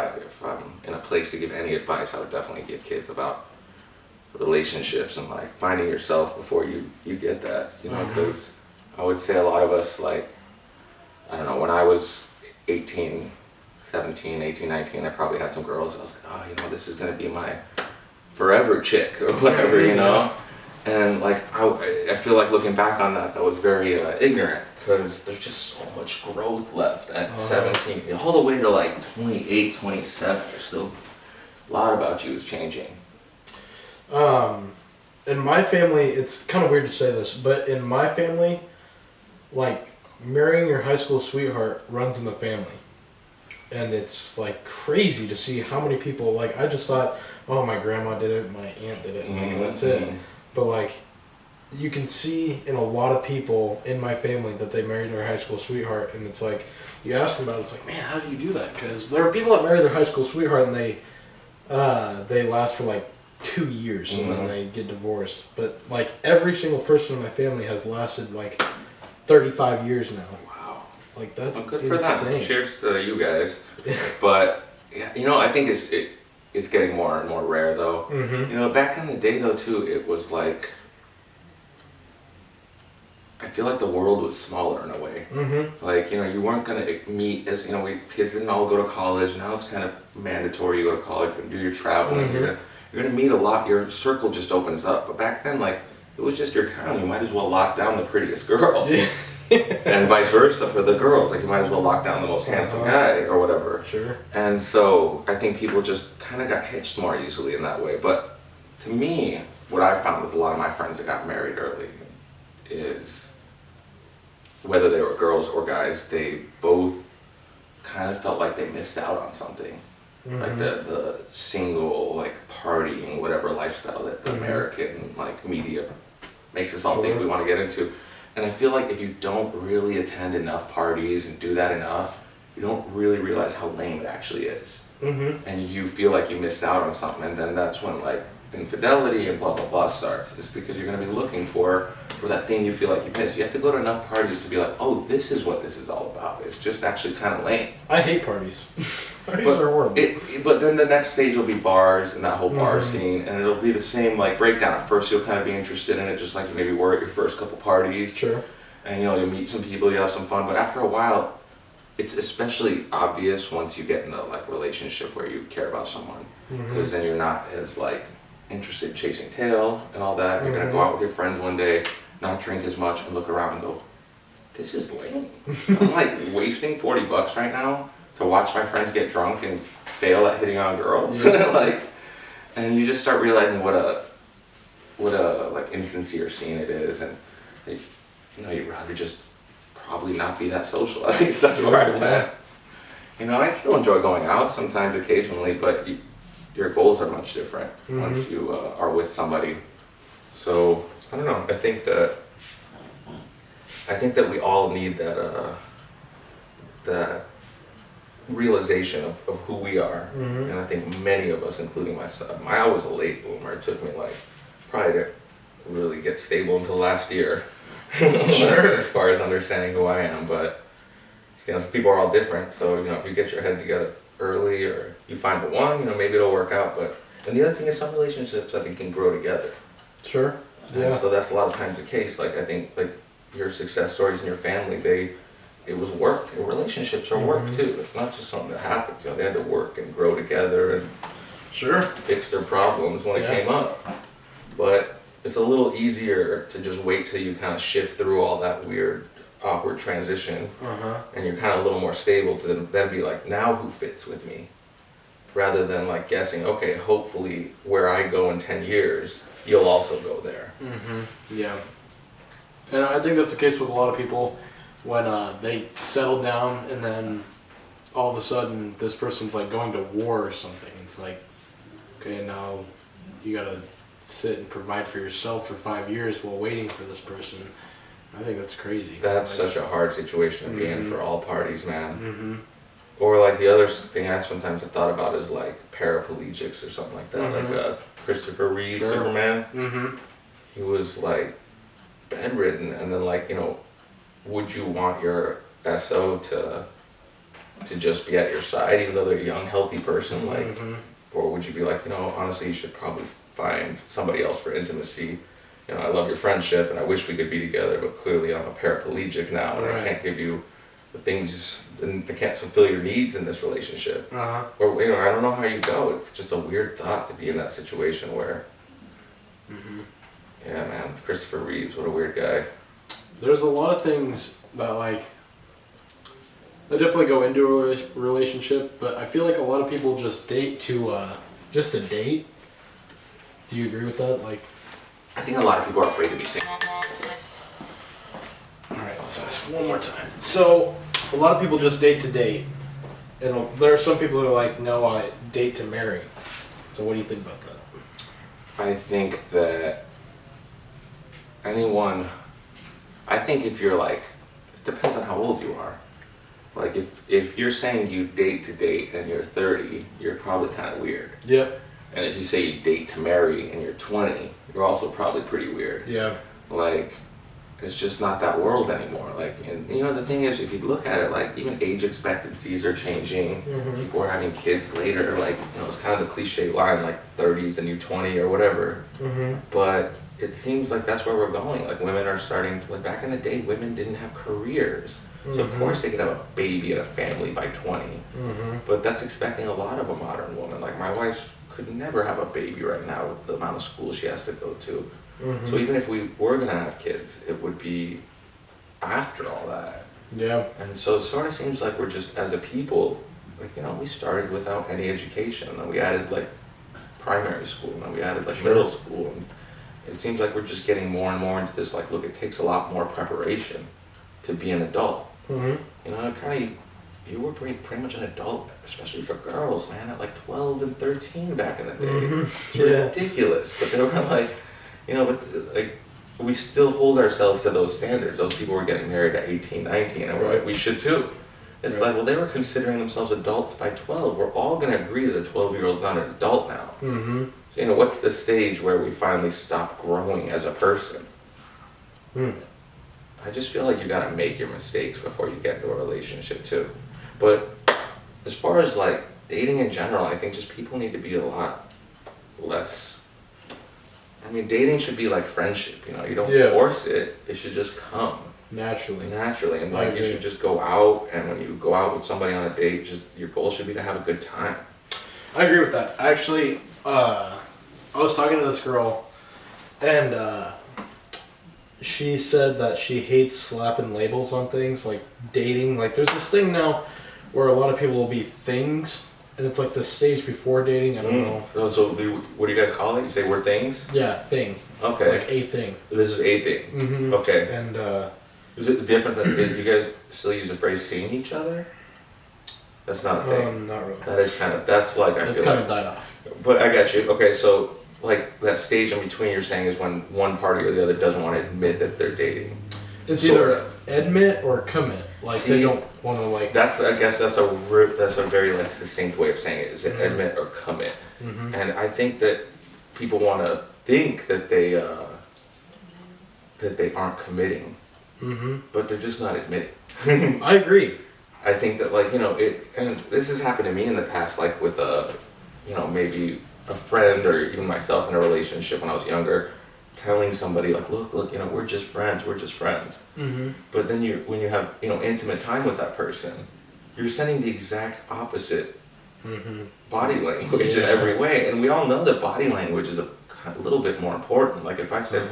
I'm in a place to give any advice, I would definitely give kids about relationships and like finding yourself before you get that. Because I would say a lot of us, like, I don't know, when I was 18, 19, I probably had some girls and I was like, this is going to be my forever chick or whatever, And like, I feel like looking back on that was very ignorant, because there's just so much growth left at 17, all the way to like 28, 27. There's still a lot about you is changing. In my family, it's kind of weird to say this, but in my family, like, marrying your high school sweetheart runs in the family. And it's like crazy to see how many people, like, I just thought, my grandma did it, my aunt did it, and like, that's it. But like, you can see in a lot of people in my family that they married their high school sweetheart, and it's like, you ask them about it, it's like, man, how do you do that? Because there are people that marry their high school sweetheart and they last for like 2 years and then they get divorced. But like, every single person in my family has lasted like 35 years now. Wow. Like, that's good for them. insane. Cheers to you guys. But, yeah, you know, I think it's getting more and more rare, though. Mm-hmm. You know, back in the day, though, too, it was like, I feel like the world was smaller in a way. Mm-hmm. Like, you know, you weren't going to meet as, you know, kids didn't all go to college. Now it's kind of mandatory you go to college and do your traveling. Mm-hmm. You're gonna meet a lot, your circle just opens up. But back then, like, it was just your town. You might as well lock down the prettiest girl. Yeah. And vice versa for the girls. Like, you might as well lock down the most handsome guy or whatever. Sure. And so I think people just kind of got hitched more easily in that way. But to me, what I've found with a lot of my friends that got married early is, whether they were girls or guys, they both kind of felt like they missed out on something. Mm-hmm. Like the single, like, partying, whatever lifestyle that the American, like, media makes us all think we want to get into. And I feel like if you don't really attend enough parties and do that enough, you don't really realize how lame it actually is. Mm-hmm. And you feel like you missed out on something, and then that's when, like, infidelity and blah blah blah starts. It's because you're going to be looking for that thing you feel like you missed. You have to go to enough parties to be like, oh, this is what this is all about. It's just actually kind of lame. I hate parties. Parties are horrible. But then the next stage will be bars and that whole bar scene, and it'll be the same, like, breakdown. At first you'll kind of be interested in it, just like you maybe were at your first couple parties. Sure. And, you know, you'll meet some people, you have some fun, but after a while, it's especially obvious once you get in a, like, relationship where you care about someone, because then you're not as, like, interested in chasing tail and all that. You're gonna go out with your friends one day, not drink as much, and look around and go, this is lame. I'm, like, wasting $40 right now to watch my friends get drunk and fail at hitting on girls. Like, and you just start realizing what a like, insincere scene it is, and you know, you'd rather just probably not be that social. I think that's where I'm at. You know, I still enjoy going out sometimes, occasionally, but your goals are much different once you are with somebody. So I don't know. I think that we all need that realization of who we are, and I think many of us, including myself, I was a late bloomer. It took me, like, probably to really get stable until last year. Sure. As far as understanding who I am, but, you know, people are all different. So, you know, if you get your head together early, or you find the one, you know, maybe it'll work out. But, and the other thing is, some relationships I think can grow together. Sure. Yeah. And so that's a lot of times the case. Like, I think, like, your success stories in your family, it was work. And relationships are work too. It's not just something that happens. You know, they had to work and grow together and fix their problems when it came up. But it's a little easier to just wait till you kind of shift through all that weird, awkward transition, and you're kind of a little more stable to then be like, now who fits with me? Rather than, like, guessing, okay, hopefully where I go in 10 years, you'll also go there. Yeah. And I think that's the case with a lot of people when they settle down, and then all of a sudden this person's, like, going to war or something. It's like, okay, now you gotta sit and provide for yourself for 5 years while waiting for this person. I think that's crazy. That's, like, such a hard situation to be in for all parties, man. Or, like, the other thing I sometimes have thought about is, like, paraplegics or something like that. Like Christopher Reeve, Superman. He was, like, bedridden, and then, like, you know, would you want your SO to just be at your side, even though they're a young, healthy person, like, or would you be like, you know, honestly, you should probably find somebody else for intimacy. You know, I love your friendship, and I wish we could be together, but clearly I'm a paraplegic now, and I can't give you the things, and I can't fulfill your needs in this relationship. Or, you know, I don't know how you go. It's just a weird thought to be in that situation where, yeah, man, Christopher Reeves, what a weird guy. There's a lot of things that, like, that definitely go into a relationship, but I feel like a lot of people just date just to date. Do you agree with that? Like, I think a lot of people are afraid to be single. Alright, let's ask one more time. So, a lot of people just date to date. And there are some people who are like, no, I date to marry. So what do you think about that? I think that I think if you're, like, it depends on how old you are. Like, if you're saying you date to date and you're 30, you're probably kind of weird. Yep. And if you say you date to marry and you're 20, you're also probably pretty weird. Yeah. Like, it's just not that world anymore. Like, and you know, the thing is, if you look at it, like even age expectancies are changing. People are having kids later. Like, you know, it's kind of the cliche line, like 30's the new 20 or whatever. But it seems like that's where we're going. Like, women are starting to, like, back in the day, women didn't have careers. So of course they could have a baby and a family by 20. But that's expecting a lot of a modern woman. Like, my wife could never have a baby right now with the amount of school she has to go to. So even if we were gonna have kids, it would be after all that. Yeah. And so it sort of seems like we're just, as a people, like, you know, we started without any education, and then we added like primary school, and then we added like middle school, and it seems like we're just getting more and more into this, like, look, it takes a lot more preparation to be an adult. You know, you were pretty much an adult, especially for girls, man, at like 12 and 13 back in the day. It's ridiculous, but they were like, you know, but like, we still hold ourselves to those standards. Those people were getting married at 18, 19, and we're like, we should too. It's like, well, they were considering themselves adults by 12. We're all going to agree that a 12-year-old's not an adult now. So, you know, what's the stage where we finally stop growing as a person? I just feel like you got to make your mistakes before you get into a relationship too. But as far as like dating in general, I think just people need to be a lot less. I mean, dating should be like friendship, you know. You don't force it. It should just come naturally, and like you should just go out, and when you go out with somebody on a date, just your goal should be to have a good time. I agree with that. Actually, I was talking to this girl, and she said that she hates slapping labels on things like dating. Like, there's this thing now where a lot of people will be things, and it's like the stage before dating. I don't know. So what do you guys call it? You say we're things? Yeah, thing. Okay. Like a thing. This is a thing. Okay. And is it different than, do you guys still use the phrase seeing each other? That's not a thing. Not really. That is kind of, that's like, I feel like. It's kind of died off. But I got you. Okay, so like that stage in between you're saying is when one party or the other doesn't want to admit that they're dating. It's either admit or commit. Like, they don't want to, like. That's, I guess that's a very like succinct way of saying it, is admit or commit. And I think that people want to think that they aren't committing, but they're just not admitting. I agree. I think that, like, you know, and this has happened to me in the past, like with you know, maybe a friend or even myself in a relationship when I was younger, telling somebody like, look, you know, we're just friends. But then when you have, you know, intimate time with that person, you're sending the exact opposite body language in every way. And we all know that body language is a little bit more important. Like, if I said,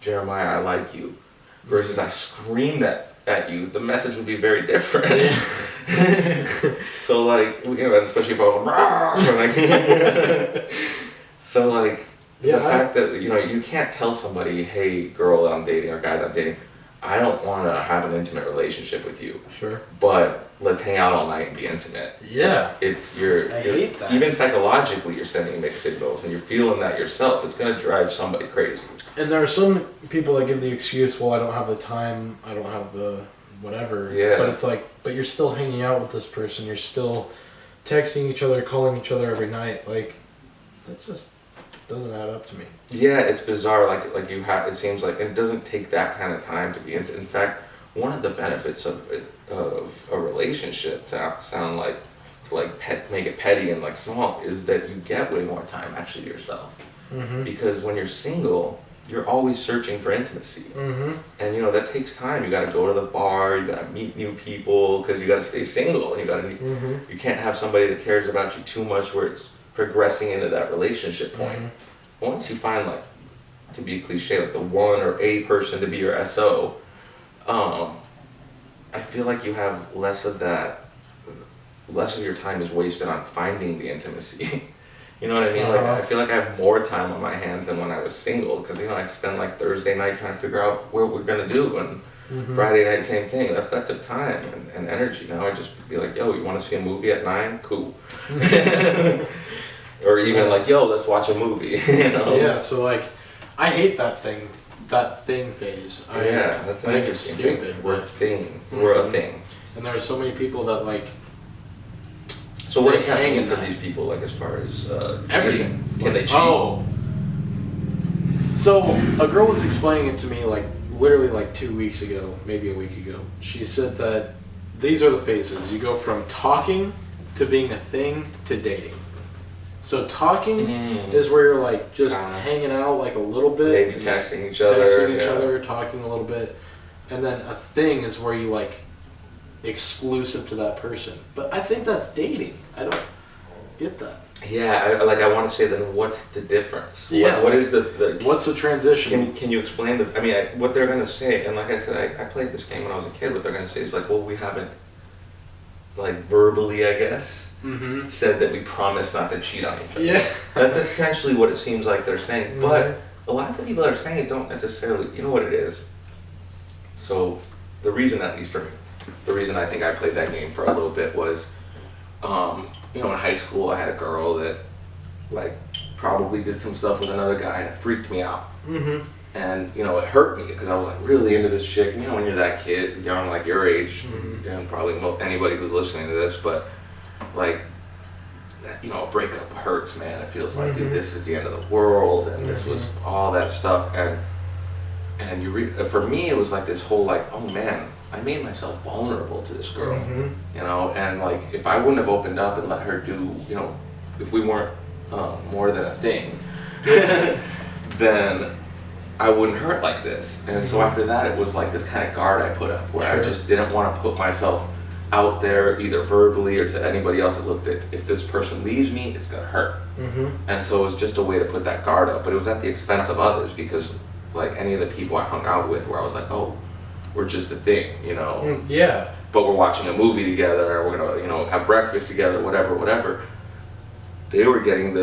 Jeremiah, I like you, versus I screamed at you, the message would be very different. So, like, you know, especially if I was like, so, like, the fact that, you know, you can't tell somebody, hey, girl that I'm dating or guy that I'm dating, I don't want to have an intimate relationship with you. Sure. But let's hang out all night and be intimate. Yeah. I hate that. Even psychologically, you're sending mixed signals, and you're feeling that yourself. It's going to drive somebody crazy. And there are some people that give the excuse, well, I don't have the time, I don't have the whatever. Yeah. But it's like, but you're still hanging out with this person. You're still texting each other, calling each other every night. Like, that just doesn't add up to me. Yeah, it's bizarre. Like you have. It seems like it doesn't take that kind of time to be into. In fact, one of the benefits of a relationship, to sound like make it petty and like small, is that you get way more time actually to yourself. Because when you're single, you're always searching for intimacy, and you know that takes time. You got to go to the bar. You got to meet new people because you got to stay single. You got to. You can't have somebody that cares about you too much where it's progressing into that relationship point. Once you find, like, to be cliche, like the one or a person to be your SO, I feel like you have less of your time is wasted on finding the intimacy. You know what I mean? Like, I feel like I have more time on my hands than when I was single, because, you know, I spend like Thursday night trying to figure out what we're gonna do, and Friday night, same thing. That took time and energy. Now I just be like, yo, you want to see a movie at 9? Cool. Or even like, yo, let's watch a movie. You know? Yeah. So like, I hate that thing phase. That's an interesting thing. Stupid. We're a thing. We're a thing. And there are so many people that like. So what does that mean for these people? Like, as far as everything, can they cheat? Oh. So a girl was explaining it to me like literally like 2 weeks ago, maybe a week ago. She said that these are the phases. You go from talking to being a thing to dating. So talking is where you're like just hanging out like a little bit. Maybe texting each other. Talking a little bit. And then a thing is where you like exclusive to that person. But I think that's dating. I don't get that. Yeah, I want to say then what's the difference? Yeah. What is the what's the transition? Can you explain what they're going to say? And like I said, I played this game when I was a kid. What they're going to say is like, well, we haven't, like verbally, I guess, said that we promise not to cheat on each other. Yeah. That's essentially what it seems like they're saying. But a lot of the people that are saying it don't necessarily, you know what it is? So the reason, at least for me, the reason I think I played that game for a little bit was, you know, in high school I had a girl that like probably did some stuff with another guy and it freaked me out. And you know, it hurt me because I was like really into this chick. And, you know, when you're that kid, young, like your age, and probably anybody who's listening to this, but like, that, you know, a breakup hurts, man. It feels like, dude, this is the end of the world, and this was all that stuff. And for me, it was like this whole like, oh man, I made myself vulnerable to this girl, you know, and like if I wouldn't have opened up and let her do, you know, if we weren't more than a thing, then I wouldn't hurt like this. And so after that, it was like this kind of guard I put up where I just didn't want to put myself out there either verbally or to anybody else that looked at, if this person leaves me, it's gonna hurt. And so it was just a way to put that guard up, but it was at the expense of others because like any of the people I hung out with where I was like, oh, we're just a thing, you know. But we're watching a movie together, or we're gonna, you know, have breakfast together, whatever. They were getting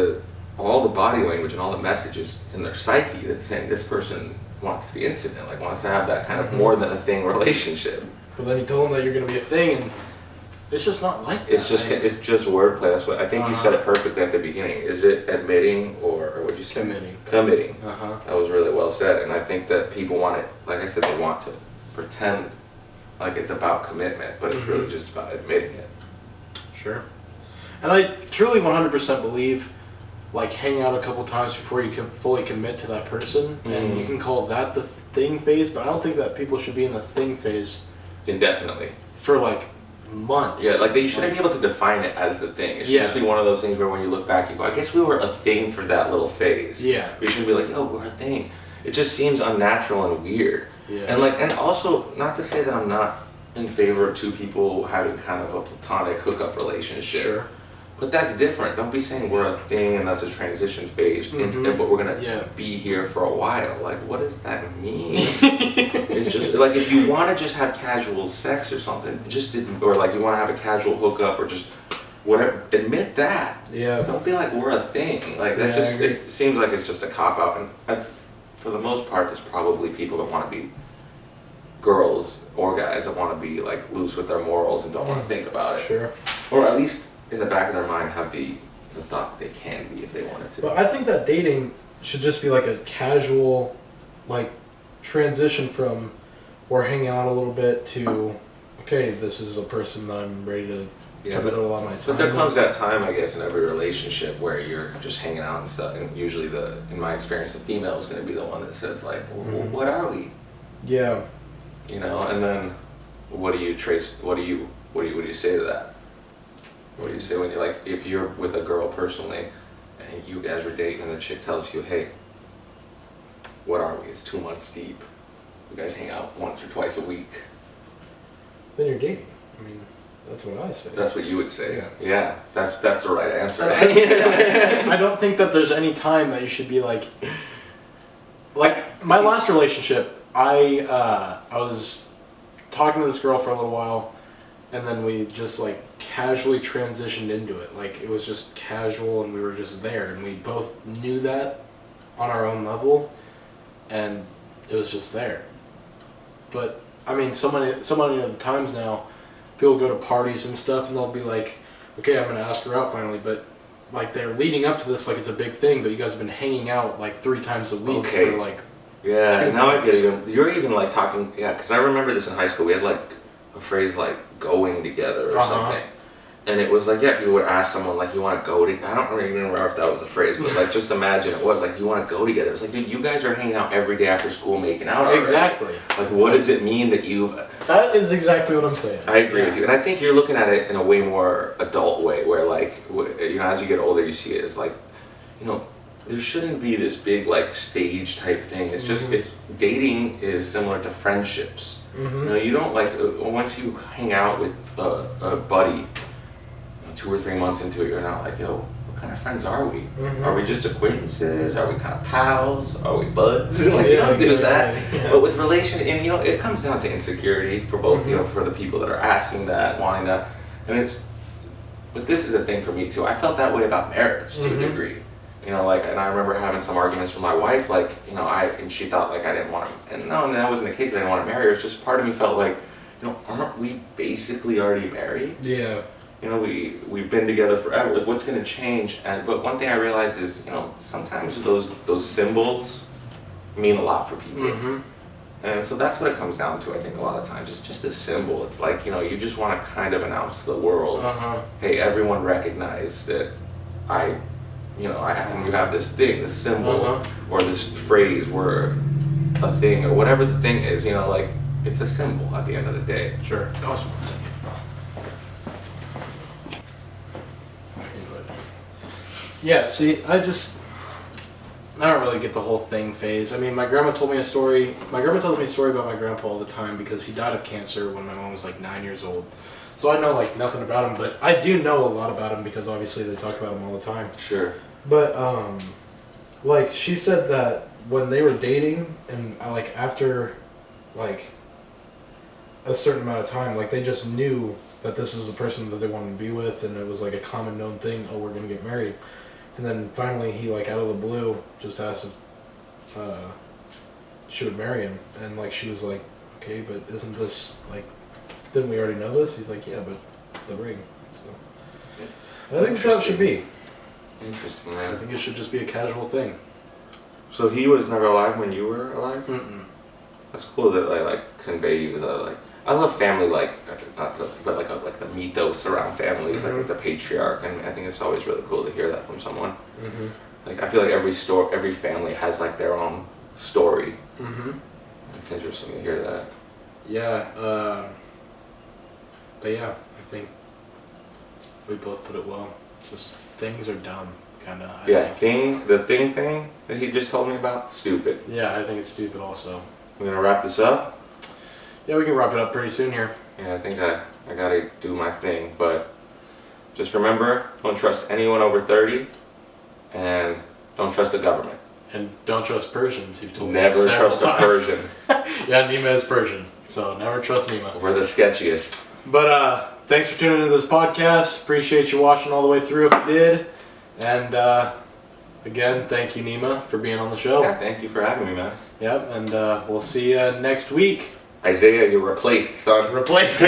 all the body language and all the messages in their psyche that's saying this person wants to be intimate, like wants to have that kind of more than a thing relationship. But then you told them that you're gonna be a thing, and it's just not like that. It's just wordplay. That's what I think you said it perfectly at the beginning. Is it admitting or what'd you say? Committing. That was really well said, and I think that people want it. Like I said, they want to pretend like it's about commitment, but it's really just about admitting it. Sure. And I truly 100% believe, like, hang out a couple times before you can fully commit to that person, and you can call that the thing phase, but I don't think that people should be in the thing phase indefinitely for like months. Yeah, like you shouldn't be able to define it as the thing. It should just be one of those things where when you look back, you go, I guess we were a thing for that little phase. Yeah. We shouldn't be like, yo, we're a thing. It just seems unnatural and weird. Yeah. And also, not to say that I'm not in favor of two people having kind of a platonic hookup relationship. Sure. But that's different. Don't be saying we're a thing and that's a transition phase, but we're gonna be here for a while. Like, what does that mean? It's just like if you want to just have casual sex or something, or like you want to have a casual hookup or just whatever. Admit that. Yeah. Don't be like we're a thing. Like that it seems like it's just a cop out, and for the most part, it's probably people that want to be girls or guys that want to be like loose with their morals and don't want to think about it. Sure. Or at least in the back of their mind have the thought they can be if they wanted to. But I think that dating should just be like a casual, like, transition from we're hanging out a little bit to, okay, this is a person that I'm ready to commit a lot of my time. But there comes that time, I guess, in every relationship where you're just hanging out and stuff, and usually in my experience, the female is going to be the one that says like, well, what are we? Yeah. You know, and then what do you say to that? What do you say when you're like, if you're with a girl personally, and you guys were dating, and the chick tells you, hey, what are we? It's 2 months deep. You guys hang out once or twice a week. Then you're dating. I mean, that's what I say. That's what you would say. Yeah, that's the right answer. I don't think that there's any time that you should be like my last relationship. I was talking to this girl for a little while, and then we just like casually transitioned into it. Like it was just casual, and we were just there, and we both knew that on our own level, and it was just there. But I mean, so many of the times now, people go to parties and stuff, and they'll be like, "Okay, I'm gonna ask her out finally," but like they're leading up to this like it's a big thing, but you guys have been hanging out like 3 times a week for like. Yeah, now I get it. You're even like talking, because I remember this in high school. We had like a phrase like going together or something. And it was like, yeah, people would ask someone, like, you want to go to, I don't really remember if that was the phrase, but like, just imagine it was, like, you want to go together. It's like, dude, you guys are hanging out every day after school making out already. Exactly. Like, what does it mean that you... That is exactly what I'm saying. I agree with you. And I think you're looking at it in a way more adult way, where like, you know, as you get older, you see it as like, you know, there shouldn't be this big like stage type thing. It's just, it's dating is similar to friendships. You know, you don't like, once you hang out with a buddy, 2 or 3 months into it, you're not like, yo, what kind of friends are we? Are we just acquaintances? Are we kind of pals? Are we buds? Like, you don't do that. Yeah. But with relation, and you know, it comes down to insecurity for both, you know, for the people that are asking that, wanting that, and it's, but this is a thing for me too. I felt that way about marriage to a degree. You know, like, and I remember having some arguments with my wife, like, you know, and she thought like I didn't want to, and no, that wasn't the case. I didn't want to marry her. It's just part of me felt like, you know, aren't we basically already married? Yeah. You know, we've been together forever. Like, what's going to change? And but one thing I realized is, you know, sometimes those symbols mean a lot for people. And so that's what it comes down to. I think a lot of times it's just a symbol. It's like, you know, you just want to kind of announce to the world, hey, everyone recognize that you have this thing, this symbol, or this phrase, word, a thing, or whatever the thing is. You know, like, it's a symbol at the end of the day. Sure. Yeah, see, I don't really get the whole thing phase. I mean, my grandma told me a story. My grandma tells me a story about my grandpa all the time because he died of cancer when my mom was like 9 years old. So I know like nothing about him, but I do know a lot about him because obviously they talk about him all the time. Sure. But like she said that when they were dating and like after like a certain amount of time, like they just knew that this is the person that they wanted to be with, and it was like a common known thing. Oh, we're gonna get married. And then finally, he like out of the blue just asked if she would marry him, and like she was like, "Okay, but isn't this like? Didn't we already know this?" He's like, "Yeah, but the ring." So, I think that's how it should be. Interesting, man. I think it should just be a casual thing. So he was never alive when you were alive? That's cool that they like convey you the like. I love family, like but like the mythos around families, like with the patriarch, and I think it's always really cool to hear that from someone. Like I feel like every family has like their own story. It's interesting to hear that. Yeah, but yeah, I think we both put it well. Just things are dumb, kind of. Yeah, the thing that he just told me about, stupid. Yeah, I think it's stupid also. We're gonna wrap this up. Yeah, we can wrap it up pretty soon here. Yeah, I think I gotta do my thing, but just remember, don't trust anyone over 30, and don't trust the government. And don't trust Persians. You've told me never trust a Persian. Yeah, Nima is Persian, so never trust Nima. We're the sketchiest. But thanks for tuning into this podcast. Appreciate you watching all the way through if you did. And again, thank you, Nima, for being on the show. Yeah, thank you for having me, man. Yep, and we'll see you next week. Isaiah, you're replaced, son. Replaced.